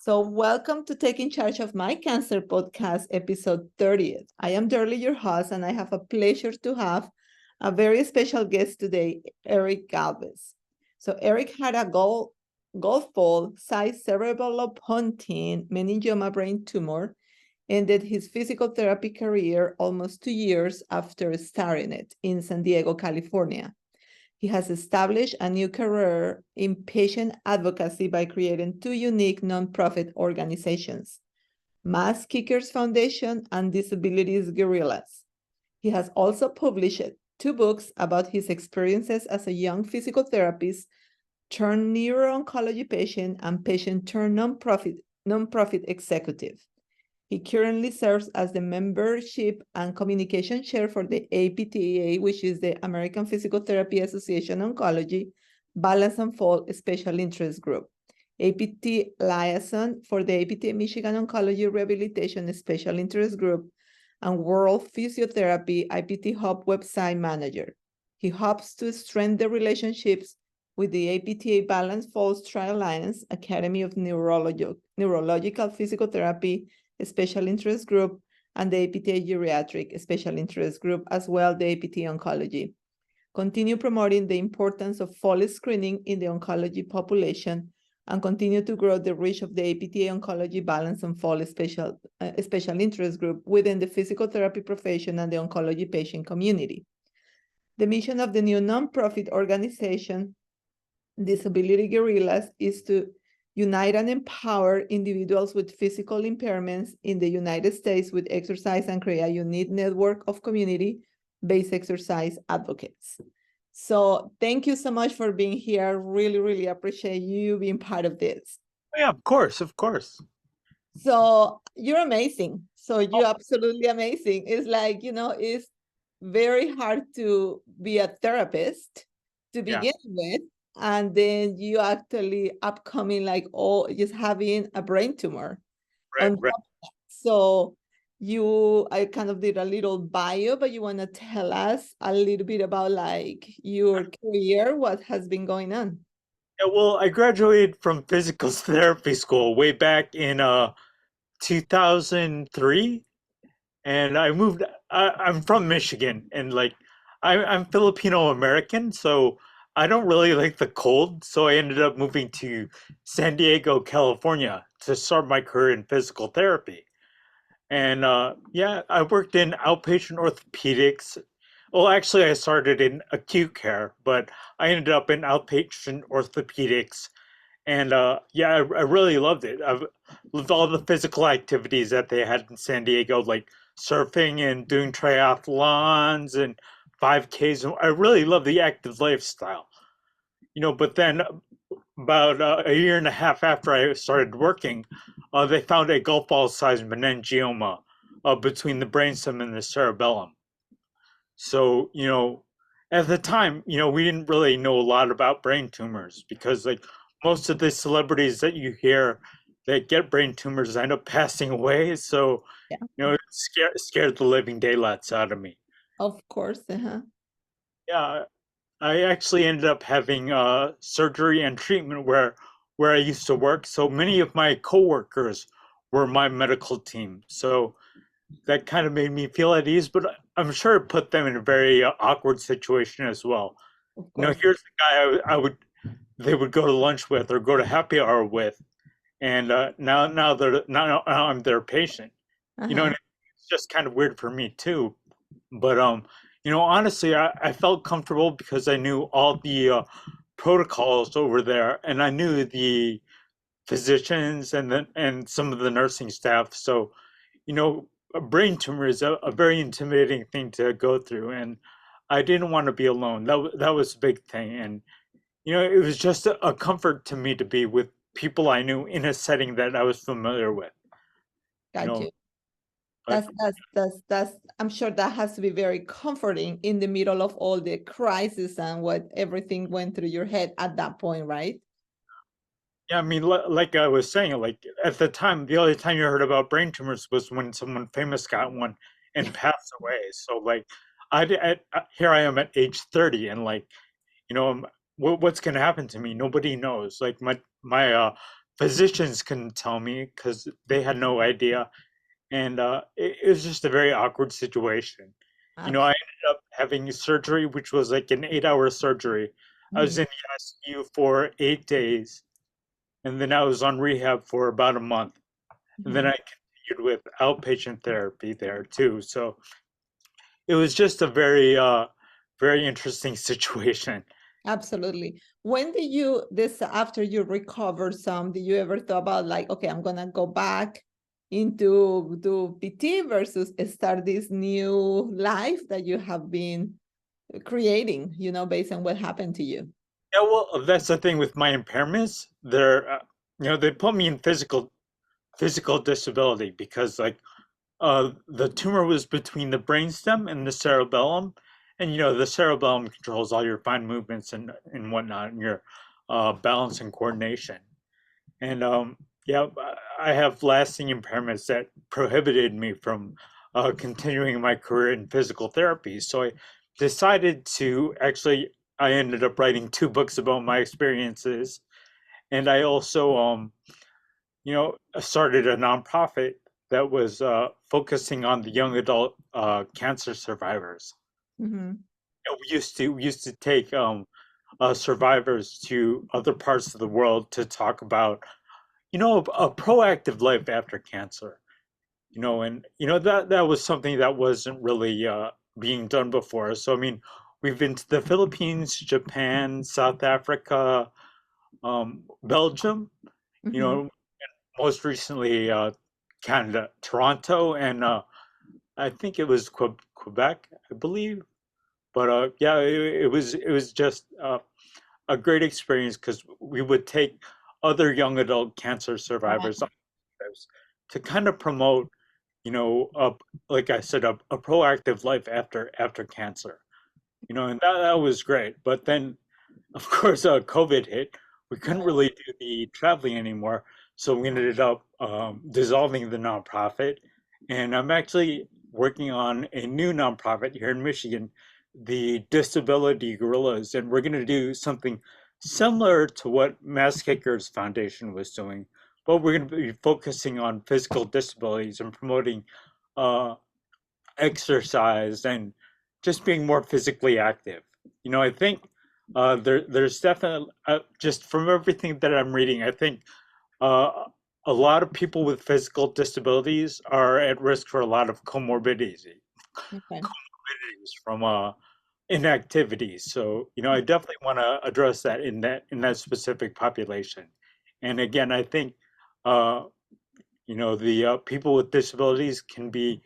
So, welcome to Taking Charge of My Cancer podcast, episode 30th. I am Darly, your host, and I have a pleasure to have a very special guest today, Eric Alvarez. So, Eric had a golf ball sized cerebral pontine meningioma brain tumor, ended his physical therapy career almost 2 years after starting it in San Diego, California. He has established a new career in patient advocacy by creating two unique nonprofit organizations, Mass Kickers Foundation and Disabilities Guerrillas. He has also published two books about his experiences as a young physical therapist turned neuro-oncology patient and patient turned nonprofit executive. He currently serves as the membership and communication chair for the APTA, which is the American Physical Therapy Association Oncology Balance and Fall Special Interest Group, APT liaison for the APTA Michigan Oncology Rehabilitation Special Interest Group, and World Physiotherapy IPT Hub website manager. He hopes to strengthen the relationships with the APTA Balance Falls Trial Alliance, Academy of Neurological Physical Therapy Special Interest Group, and the APTA Geriatric Special Interest Group, as well the APTA Oncology. Continue promoting the importance of fall screening in the oncology population, and continue to grow the reach of the APTA Oncology Balance and Fall Special Interest Group within the physical therapy profession and the oncology patient community. The mission of the new nonprofit organization, Disability Guerrillas, is to unite and empower individuals with physical impairments in the United States with exercise and create a unique network of community-based exercise advocates. So thank you so much for being here. Really, really appreciate you being part of this. Yeah, of course, of course. So you're amazing. So you're absolutely amazing. It's like, it's very hard to be a therapist to begin with. And then you actually upcoming just having a brain tumor. Right. So I kind of did a little bio, but you want to tell us a little bit about your career, what has been going on? Yeah, well, I graduated from physical therapy school way back in 2003, and I moved. I'm from Michigan, and I'm Filipino American, so I don't really like the cold. So I ended up moving to San Diego, California, to start my career in physical therapy. And I worked in outpatient orthopedics. Well, actually, I started in acute care, but I ended up in outpatient orthopedics. And I really loved it. I've loved all the physical activities that they had in San Diego, like surfing and doing triathlons and 5Ks. And I really love the active lifestyle. But then about a year and a half after I started working, they found a golf ball sized meningioma between the brainstem and the cerebellum. So, at the time, we didn't really know a lot about brain tumors because, like, most of the celebrities that you hear that get brain tumors end up passing away. So, it scared the living daylights out of me. Of course. Yeah, I actually ended up having surgery and treatment where I used to work. So many of my coworkers were my medical team. So that kind of made me feel at ease, but I'm sure it put them in a very awkward situation as well. Here's the guy they would go to lunch with or go to happy hour with, and now I'm their patient. And it's just kind of weird for me too. But honestly, I felt comfortable because I knew all the protocols over there, and I knew the physicians and some of the nursing staff. So, a brain tumor is a very intimidating thing to go through, and I didn't want to be alone. That was a big thing, and it was just a comfort to me to be with people I knew in a setting that I was familiar with. Got you. That's I'm sure that has to be very comforting in the middle of all the crisis and what everything went through your head at that point, right? Yeah, I mean, like I was saying, like at the time, the only time you heard about brain tumors was when someone famous got one and passed away. So like, here I am at age 30, and like, what's going to happen to me? Nobody knows. Like my physicians couldn't tell me because they had no idea, and it was just a very awkward situation. I Abs- ended up having surgery, which was like an 8-hour surgery. I was mhm, in the ICU for 8 days, and then I was on rehab for about a month. And then mhm. I continued with outpatient therapy there too. So it was just a very interesting situation. Absolutely. When did you this after you recovered some, did you ever thought about like, okay, I'm gonna go back into do PT versus start this new life that you have been creating, based on what happened to you? Yeah, well, that's the thing with my impairments. They put me in physical disability because like the tumor was between the brainstem and the cerebellum, and the cerebellum controls all your fine movements and whatnot, and your balance and coordination. And yeah, I have lasting impairments that prohibited me from continuing my career in physical therapy. So I decided to actually. I ended up writing 2 books about my experiences, and I also started a nonprofit that was focusing on the young adult cancer survivors. Mhm, We used to take survivors to other parts of the world to talk about a proactive life after cancer. And that was something that wasn't really being done before. So I mean, we've been to the Philippines, Japan, South Africa, Belgium. You mhm. know, most recently Canada, Toronto, and I think it was Quebec, I believe. But yeah, it was just a great experience because we would take other young adult cancer survivors on trips to kind of promote, like I said, a proactive life after cancer. And that was great. But then, of course, COVID hit. We couldn't really do the traveling anymore, so we ended up dissolving the nonprofit. And I'm actually working on a new nonprofit here in Michigan, the Disability Gorillas, and we're going to do something similar to what Mass Kickers Foundation was doing, but we're going to be focusing on physical disabilities and promoting uh, exercise and just being more physically active. I think there's definitely just from everything that I'm reading, I think uh, a lot of people with physical disabilities are at risk for a lot of Okay. comorbidities from inactivity. So I definitely want to address that in that specific population. And again, I think uh, the people with disabilities can be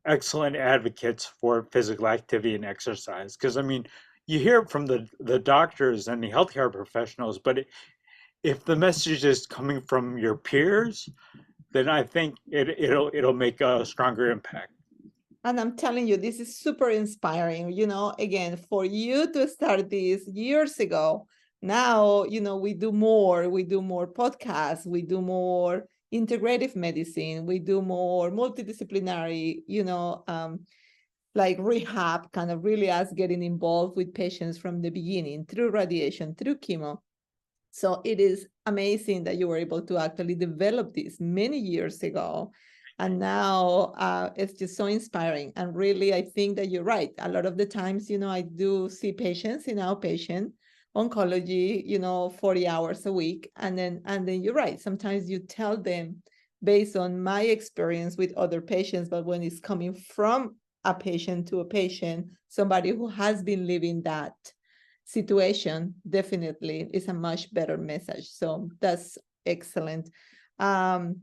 excellent advocates for physical activity and exercise because I mean you hear it from the doctors and the healthcare professionals, but if the message is coming from your peers, then I think it'll make a stronger impact. And I'm telling you, this is super inspiring. Again, for you to start this years ago, now, we do more podcasts, we do more integrative medicine, we do more multidisciplinary, like rehab, kind of really us getting involved with patients from the beginning through radiation, through chemo. So it is amazing that you were able to actually develop this many years ago. And now it's just so inspiring. And really, I think that you're right. A lot of the times, I do see patients in outpatient oncology, 40 hours a week. And then you're right. Sometimes you tell them based on my experience with other patients, but when it's coming from a patient to a patient, somebody who has been living that situation definitely is a much better message. So that's excellent. Um,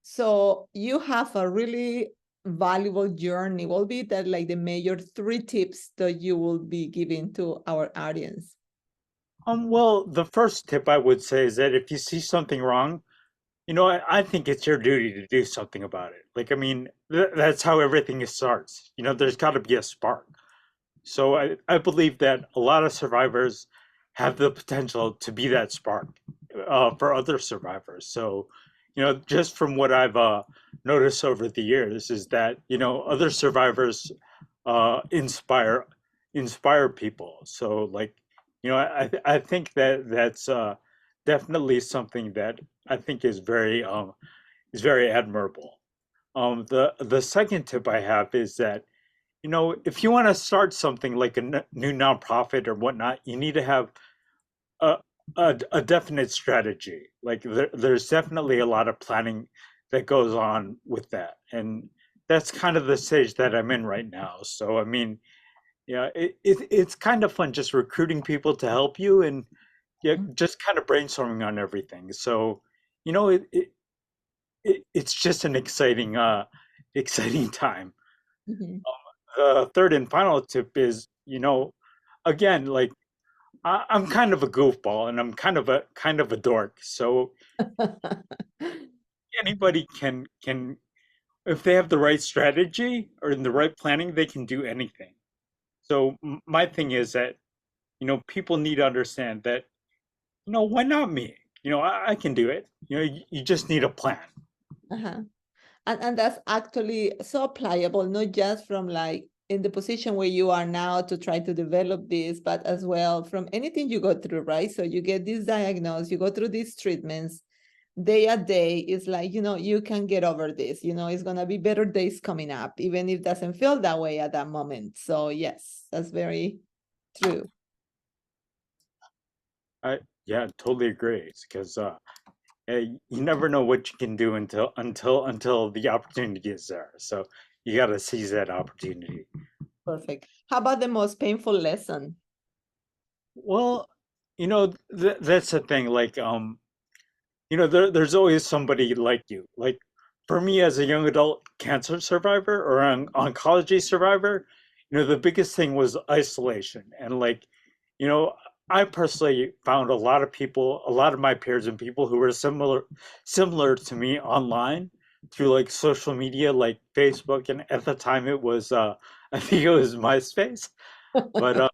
so you have a really valuable journey. What will be that like the major 3 tips that you will be giving to our audience? Well, the first tip I would say is that if you see something wrong, I think it's your duty to do something about it. Like, I mean, that's how everything starts. There's got to be a spark. So I believe that a lot of survivors have the potential to be that spark for other survivors. So, just from what I've noticed over the years is that, other survivors inspire people. So like, I think that's definitely something that I think is very admirable. The second tip I have is that, you know, if you want to start something like a new nonprofit or whatnot, you need to have a a definite strategy. Like there's definitely a lot of planning that goes on with that, and that's kind of the stage that I'm in right now. So I mean, yeah, it's kind of fun just recruiting people to help you, and yeah, just kind of brainstorming on everything. So, you know, it's just an exciting exciting time. Mhm. The third and final tip is, you know, again, like I'm kind of a goofball and I'm kind of a dork. So anybody can if they have the right strategy or in the right planning, they can do anything. So my thing is that, you know, people need to understand that, you know, why not me? You know, I can do it. You know, you just need a plan. Uh-huh. And that's actually so pliable, not just from like in the position where you are now to try to develop this, but as well from anything you go through, right? So you get this diagnosis, you go through these treatments day a day. Is like, you can get over this, it's gonna be better days coming up, even if it doesn't feel that way at that moment. So yes, that's very true. I Yeah, totally agree. Because you never know what you can do until the opportunity is there. So you got to seize that opportunity. Perfect. How about the most painful lesson? Well, you know, that's the thing. Like, you know, there's always somebody like you. Like for me as a young adult cancer survivor or an oncology survivor, you know, the biggest thing was isolation. And like, you know, I personally found a lot of people, a lot of my peers and people who were similar to me online through like social media like Facebook, and at the time it was I think it was MySpace. But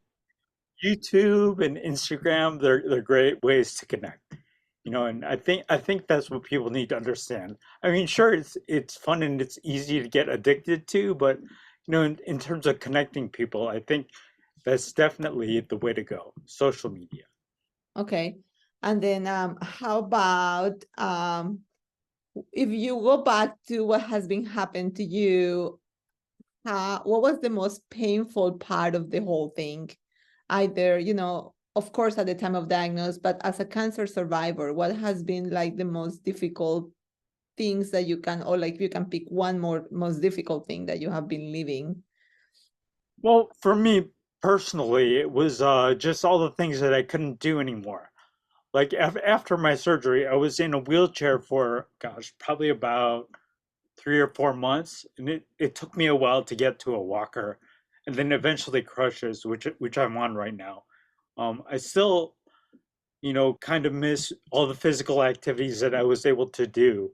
YouTube and Instagram, they're great ways to connect. You know, and I think that's what people need to understand. I mean, sure, it's fun and it's easy to get addicted to, but you know, in terms of connecting people, I think that's definitely the way to go. Social media. Okay. And then how about if you go back to what has been happened to you, what was the most painful part of the whole thing? Either, of course, at the time of diagnosis, but as a cancer survivor, what has been like the most difficult things that you can, or like you can pick one more most difficult thing that you have been living? Well, for me personally, it was just all the things that I couldn't do anymore. Like after my surgery, I was in a wheelchair for, gosh, probably about 3 or 4 months, and it took me a while to get to a walker, and then eventually crutches, which I'm on right now. I still, you know, kind of miss all the physical activities that I was able to do.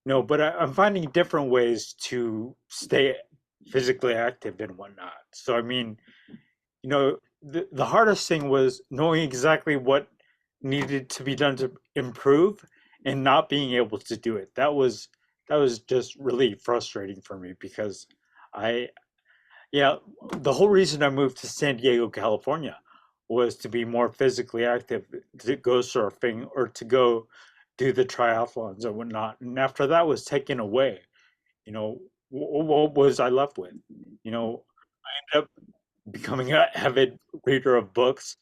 No, but I'm finding different ways to stay physically active and whatnot. So I mean, you know, the hardest thing was knowing exactly what needed to be done to improve and not being able to do it. That was just really frustrating for me because I yeah, the whole reason I moved to San Diego, California was to be more physically active, to go surfing or to go do the triathlons and whatnot. And after that was taken away, you know, what was I left with? You know, I ended up becoming an avid reader of books,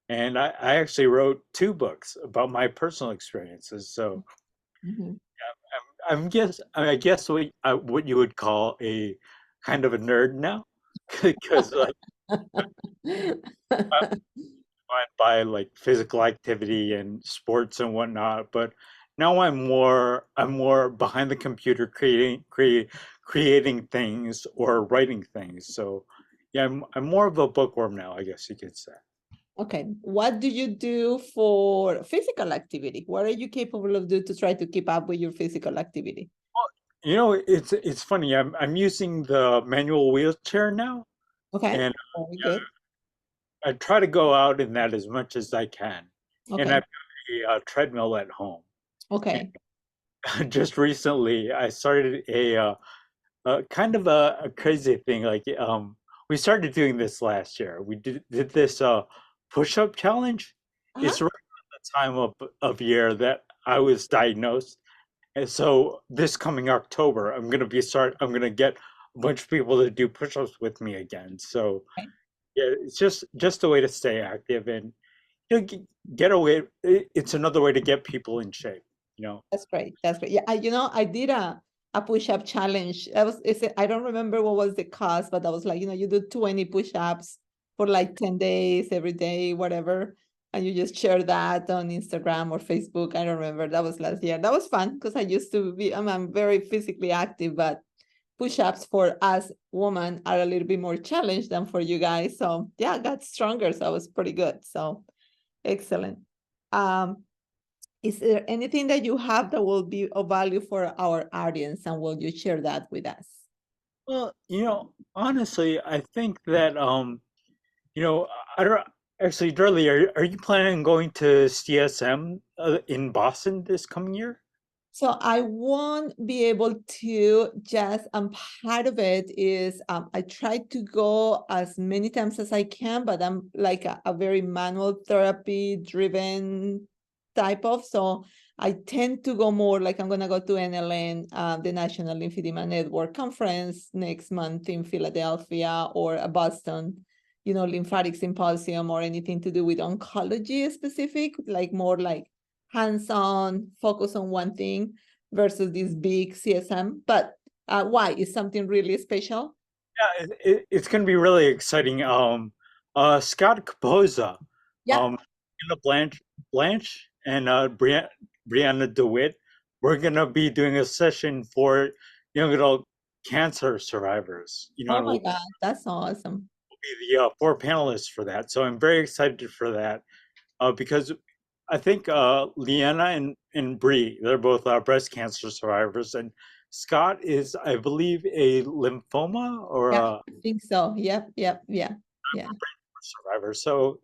and I actually wrote 2 books about my personal experiences. So Mhm. I guess what you would call a kind of a nerd now, because like I'm defined by like physical activity and sports and whatnot, but now I'm more behind the computer creating things or writing things. So yeah, I'm more of a bookworm now, I guess you could say. Okay. What do you do for physical activity? What are you capable of doing to try to keep up with your physical activity? You know, it's funny. I'm using the manual wheelchair now, Okay. and Very good. I try to go out in that as much as I can. And Okay. I've got a treadmill at home. Okay. And just recently, I started a kind of a crazy thing. Like we started doing this last year. We did this push-up challenge. Uh-huh. It's right time of year that I was diagnosed. And so this coming October, I'm gonna get a bunch of people to do push-ups with me again. So Okay. yeah, it's just a way to stay active and get away. It's another way to get people in shape, you know. That's great. That's great. Yeah, I did a push-up challenge. I don't remember what was the cost, but I was like, you do 20 push-ups for like 10 days, every day, whatever. And you just share that on Instagram or Facebook. I don't remember. That was last year. That was fun because I used to be, I'm very physically active, but push-ups for us women are a little bit more challenged than for you guys. So yeah, I got stronger. So I was pretty good. So excellent. Um, is there anything that you have that will be of value for our audience, and will you share that with us? Well, honestly, I think that you know, I don't actually, Darlie, are you planning on going to CSM in Boston this coming year? So I won't be able to just, part of it is I try to go as many times as I can, but I'm like a very manual therapy driven type of, so I tend to go more like I'm gonna go to NLN, the National Lymphedema Network conference next month in Philadelphia, or a Boston, lymphatic symposium, or anything to do with oncology specific, like more like hands-on, focus on one thing versus this big CSM. But why? Is something really special? Yeah, it's going to be really exciting. Scott Capozza, Yeah. Anna Blanche, and Brianna DeWitt. We're going to be doing a session for young adult cancer survivors. Oh And my we'll God, that's awesome. be the four panelists for that. So I'm very excited for that because I think Leanna and Bree, they're both breast cancer survivors, and Scott is, I believe, a lymphoma or Yeah, a I think so. Yep, yep, yeah, yeah. survivor. So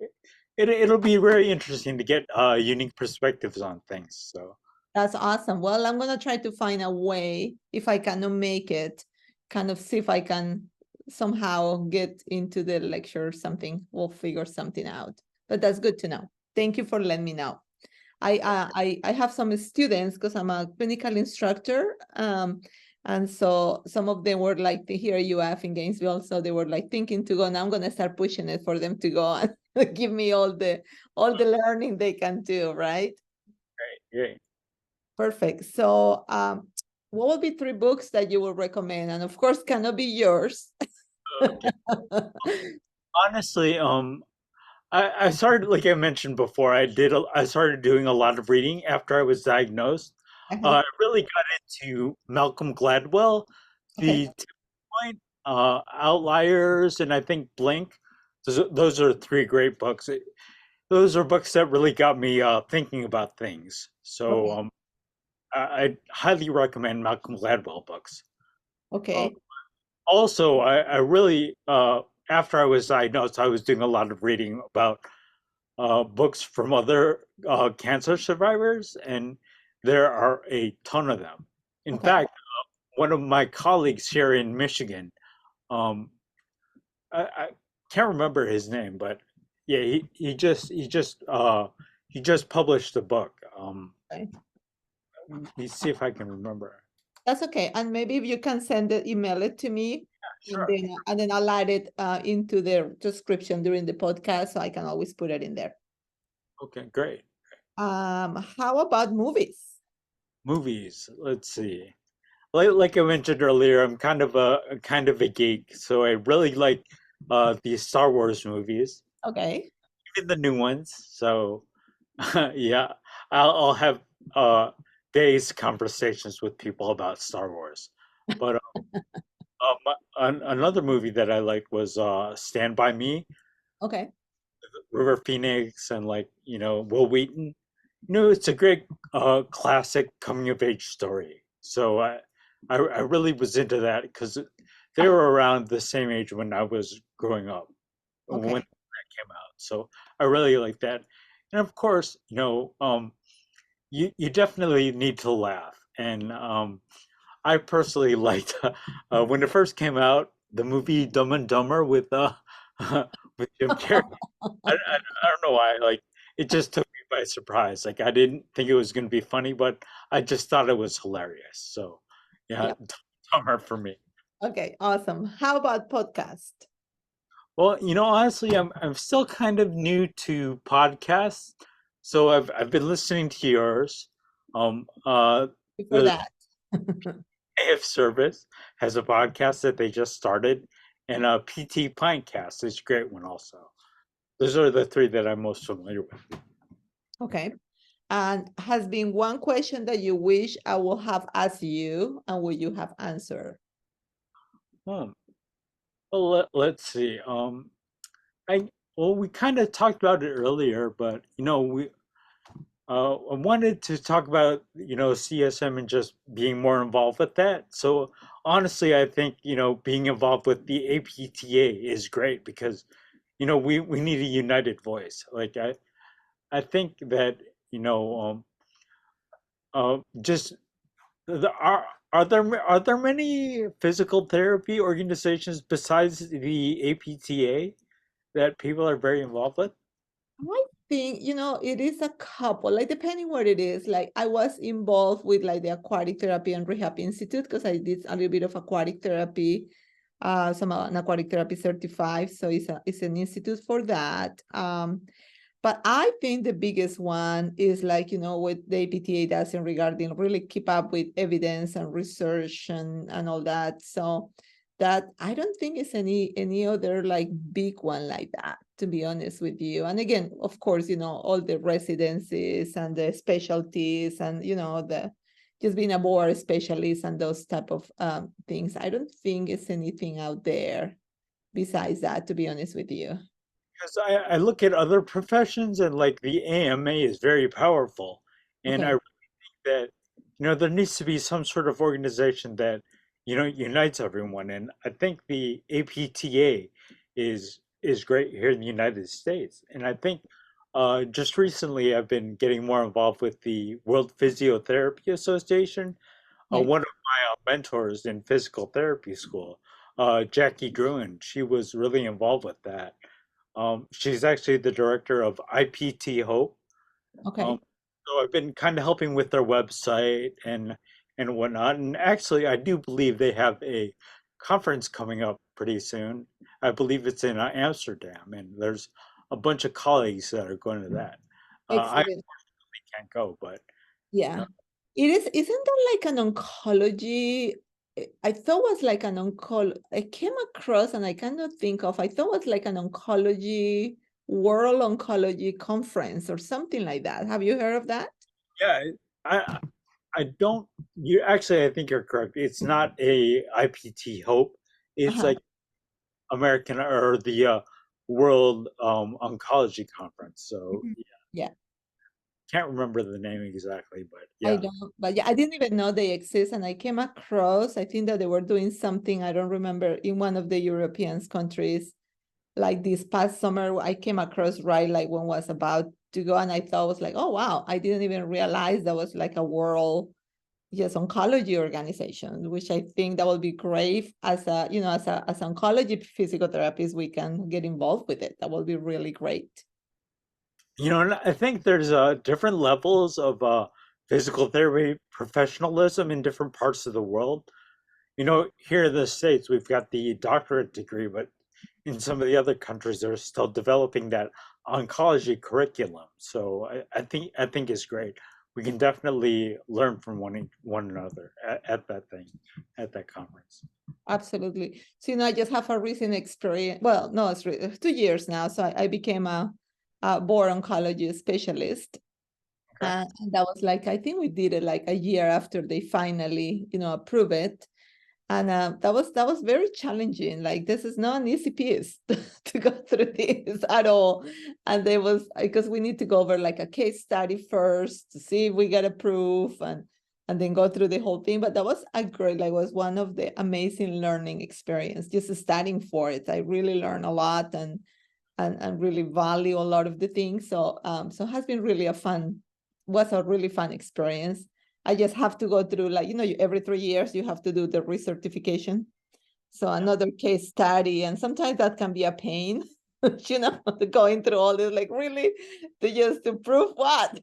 it'll be very interesting to get unique perspectives on things. So That's awesome. Well, I'm gonna try to find a way, if I cannot make it, kind of see if I can somehow get into the lecture or something. We'll figure something out. But that's good to know. Thank you for letting me know. I have some students because I'm a clinical instructor. And so some of them were like here at UF in Gainesville, so they were like thinking to go, and I'm gonna start pushing it for them to go and give me all the learning they can do, right? yeah. Perfect. So what would be 3 books that you would recommend? And of course, cannot be yours. Okay. Honestly, I started, like I mentioned before, I started doing a lot of reading after I was diagnosed. Uh-huh. I really got into Malcolm Gladwell, Okay. the Point, Outliers, and I think Blink. Those are 3 great books. Those are books that really got me thinking about things. So Okay. I highly recommend Malcolm Gladwell books. Um, Okay. Also, I really after I was diagnosed, I was doing a lot of reading about books from other cancer survivors, and there are a ton of them. In Okay. fact, one of my colleagues here in Michigan, um, I can't remember his name, but yeah, he just published a book. Okay. Let me see if I can remember. That's okay. And maybe if you can send it, email it to me, Sure. and then I'll add it into the description during the podcast, so I can always put it in there. Okay, great. How about movies? Movies. Let's see. Like I mentioned earlier, I'm kind of a geek, so I really like these Star Wars movies, Okay. even the new ones. So yeah, I'll have uh days conversations with people about Star Wars. But another movie that I liked was Stand by Me, Okay. River Phoenix, and like Will Wheaton. It's a great classic coming of age story. So I really was into that because they were around the same age when I was growing up when Okay. that came out. So I really like that. And of course, you definitely need to laugh. And I personally liked when it first came out, the movie Dumb and Dumber with with Jim Carrey. I don't know why. Like it just took me by surprise. Like I didn't think it was going to be funny, but I just thought it was hilarious. So yeah, Yep. bummer for me. Okay, awesome. How about podcast? Well, honestly, I'm still kind of new to podcasts, so I've been listening to yours. Before The that. AF service has a podcast that they just started, and PT Pinecast is a great one also. Those are the three that I'm most familiar with. Okay. And has been one question that you wish I would have asked you and would you have answered? Hmm. Well, let's see. I well, we kind of talked about it earlier, but I wanted to talk about CSM and just being more involved with that. So honestly, I think being involved with the APTA is great because we need a united voice. Like I think that just are there many physical therapy organizations besides the APTA that people are very involved with? I think, it is a couple, like depending what it is. Like I was involved with like the Aquatic Therapy and Rehab Institute because I did a little bit of aquatic therapy. So I'm an aquatic therapy certified. So it's an institute for that. But I think the biggest one is like, what the APTA does in regarding really keep up with evidence and research and all that. So that I don't think it's any other like big one like that, to be honest with you. And again, of course, all the residencies and the specialties and the just being a board specialist and those type of things. I don't think it's anything out there besides that, to be honest with you. Because I look at other professions and like the AMA is very powerful. And I Okay. think that, there needs to be some sort of organization that, unites everyone. And I think the APTA is great here in the United States. And I think just recently I've been getting more involved with the World Physiotherapy Association. Yes. One of my mentors in physical therapy school, Jackie Gruen, she was really involved with that. She's actually the director of IPT Hope. Um, Okay. so I've been kind of helping with their website and whatnot. And actually, I do believe they have a conference coming up pretty soon. I believe it's in Amsterdam, and there's a bunch of colleagues that are going to that. I Excellent. can't go, but you Yeah. know, Isn't that like an oncology? I thought was like an I came across and I cannot think of, I thought was like an oncology, world oncology conference or something like that. Have you heard of that? yeah, I I don't. You actually, I think you're correct. It's not a IPT Hope. It's Uh-huh. like American or the World Oncology Conference. So Mhm. Yeah, can't remember the name exactly, but I yeah. don't, but yeah, I didn't even know they exist. And I came across, I think that they were doing something, I don't remember, in one of the European countries like this past summer. I came across right like when was about to go, and I thought was like, oh wow, I didn't even realize that was like a world yes oncology organization, which I think that would be great as a as oncology physical therapists we can get involved with it. That would be really great. And I think there's different levels of physical therapy professionalism in different parts of the world. Here in the States, we've got the doctorate degree, but in some of the other countries, they're still developing that oncology curriculum. So I think it's great. We can definitely learn from one another at that thing, at that conference. Absolutely. So I just have a recent experience. Well, no, it's 2 years now. So I became a board oncology specialist. Okay. And that was like, I think we did it like a year after they finally, approve it. And that was very challenging. Like this is not an easy piece to go through this at all. And there was because we need to go over like a case study first to see if we get approved and then go through the whole thing. But that was a great, like was one of the amazing learning experience, just studying for it. I really learned a lot and really value a lot of the things. So it has been really was a really fun experience. I just have to go through like, every 3 years you have to do the recertification. So Yeah. another case study, and sometimes that can be a pain going through all this, like really, to just to prove what?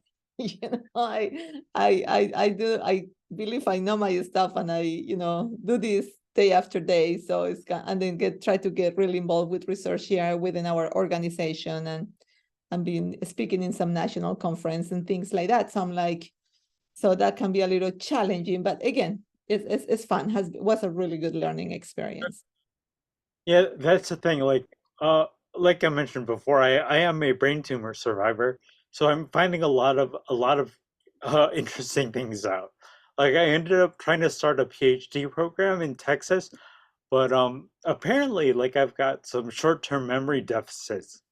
I believe I know my stuff, and I, do this day after day. So and then try to get really involved with research here within our organization, and being speaking in some national conference and things like that. So I'm like, so that can be a little challenging, but again, it's fun. Was a really good learning experience. Yeah, that's the thing. Like I mentioned before, I am a brain tumor survivor, so I'm finding a lot of interesting things out. Like I ended up trying to start a PhD program in Texas, but apparently, like I've got some short-term memory deficits,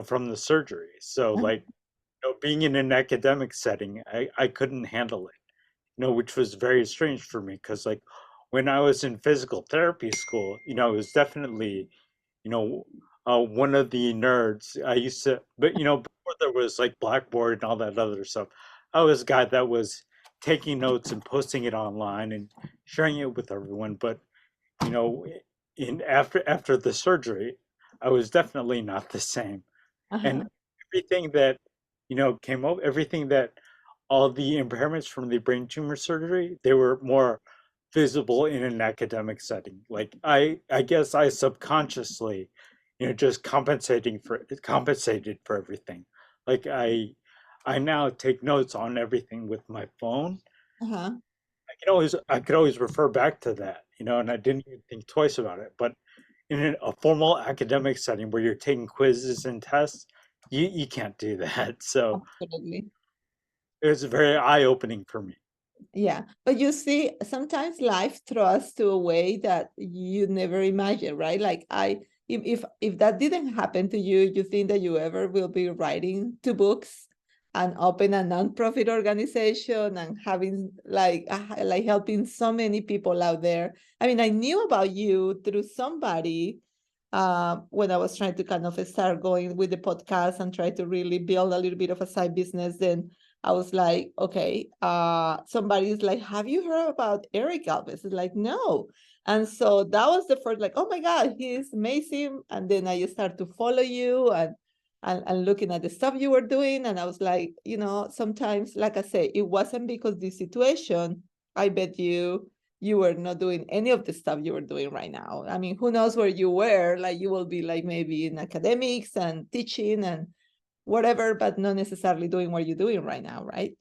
from the surgery. So like, being in an academic setting, I couldn't handle it, which was very strange for me because like when I was in physical therapy school, it was definitely one of the nerds. I used to, but before there was like Blackboard and all that other stuff, I was a guy that was taking notes and posting it online and sharing it with everyone. But you know, in after the surgery, I was definitely not the same. And Uh-huh. everything that came up, everything that all the impairments from the brain tumor surgery, they were more visible in an academic setting. Like I guess I subconsciously, just compensated for everything. Like I now take notes on everything with my phone. Uh-huh. I could always refer back to that, and I didn't even think twice about it. But in a formal academic setting where you're taking quizzes and tests, you can't do that. So Absolutely. it was very eye-opening for me. Yeah, but you see, sometimes life throws us to a way that you never imagine, right? Like if that didn't happen to you, you think that you ever will be writing 2 books and open a nonprofit organization and having like helping so many people out there. I mean, I knew about you through somebody when I was trying to kind of start going with the podcast and try to really build a little bit of a side business. Then I was like, okay, somebody's like, have you heard about Eric Alvarez? It's like, no. And so that was the first, like, oh my God, he's amazing. And then I started to follow you and looking at the stuff you were doing. And I was like, sometimes, like I say, it wasn't because the situation. I bet you were not doing any of the stuff you were doing right now. I mean, who knows where you were? Like you will be like maybe in academics and teaching and whatever, but not necessarily doing what you're doing right now, right?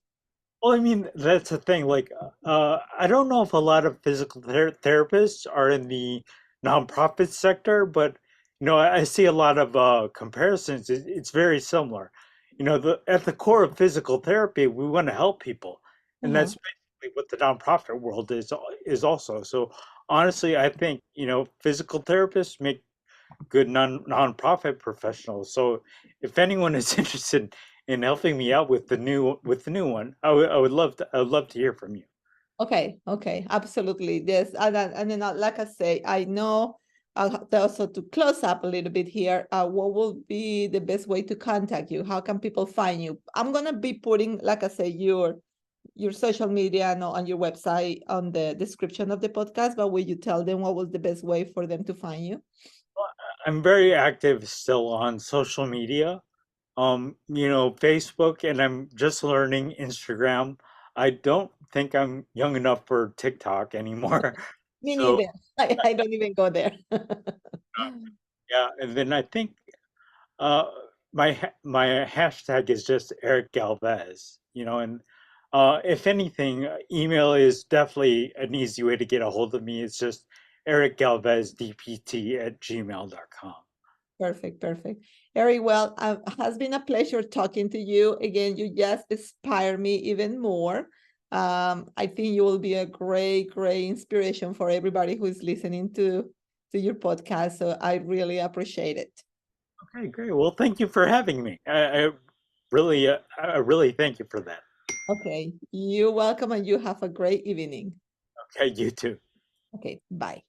Well, I mean, that's the thing. Like, I don't know if a lot of physical therapists are in the nonprofit sector, but I see a lot of comparisons. It's very similar. At the core of physical therapy, we want to help people, and Uh-huh. that's basically what the nonprofit world is also. So honestly, I think physical therapists make good nonprofit professionals. So if anyone is interested in helping me out with the new one, I would love to hear from you. Okay, absolutely. Yes, and then like I say, I know also to close up a little bit here, what will be the best way to contact you? How can people find you? I'm gonna be putting, like I say, your social media and on your website on the description of the podcast, but will you tell them what was the best way for them to find you? I'm very active still on social media, Facebook, and I'm just learning Instagram. I don't think I'm young enough for TikTok anymore. Me So neither. I don't even go there. yeah, and then I think Uh, my hashtag is just Eric Galvez, and if anything, email is definitely an easy way to get a hold of me. It's just ericgalvezdpt@gmail.com. Perfect. Eric, well, has been a pleasure talking to you. Again, you just inspire me even more. I think you will be a great inspiration for everybody who is listening to your podcast. So I really appreciate it. Okay, great. Well, thank you for having me. I really thank you for that. Okay, you're welcome, and you have a great evening. Okay, you too. Okay, bye.